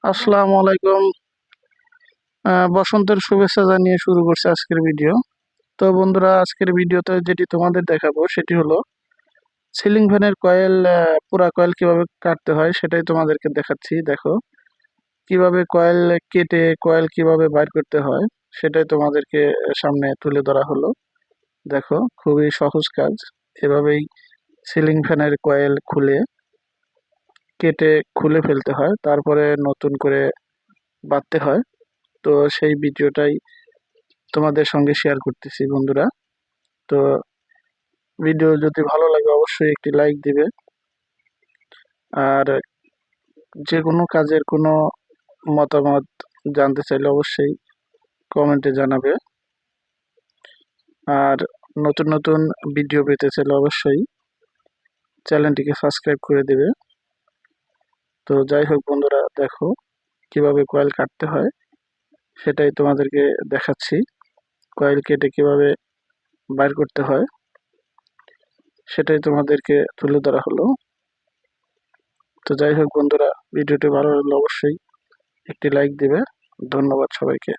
আসসালামু আলাইকুম। বসন্তের শুভেচ্ছা জানিয়ে শুরু করছি আজকের ভিডিও। তো বন্ধুরা, আজকের ভিডিওতে যেটি তোমাদের দেখাবো সেটি হলো সিলিং ফ্যানের কয়েল, পুরা কয়েল কিভাবে কাটতে হয় সেটাই তোমাদেরকে দেখাচ্ছি। দেখো কিভাবে কয়েল কেটে কয়েল কিভাবে বাইর করতে হয় সেটাই তোমাদেরকে সামনে তুলে ধরা হলো। দেখো, খুবই সহজ কাজ। এভাবেই সিলিং ফ্যানের কয়েল কেটে খুলে ফেলতে হয়, তারপরে নতুন করে বাঁধতে হয়। তো সেই ভিডিওটাই তোমাদের সঙ্গে শেয়ার করতেছি বন্ধুরা। তো ভিডিও যদি ভালো লাগে অবশ্যই একটি লাইক দিবে, আর যে কোনো কাজের কোনো মতামত জানতে চাইলে অবশ্যই কমেন্টে জানাবে। আর নতুন নতুন ভিডিও পেতে চাইলে অবশ্যই চ্যানেলটিকে সাবস্ক্রাইব করে দিবে। তো যাই হোক বন্ধুরা, দেখো কিভাবে কয়েল কাটতে হয় সেটাই তোমাদেরকে দেখাচ্ছি। কয়েল কেটে কিভাবে বাইর করতে হয় সেটাই তোমাদেরকে তুলে ধরা হলো। তো যাই হোক বন্ধুরা, ভিডিওটি ভালো লাগলে অবশ্যই একটি লাইক দিবে। ধন্যবাদ সবাইকে।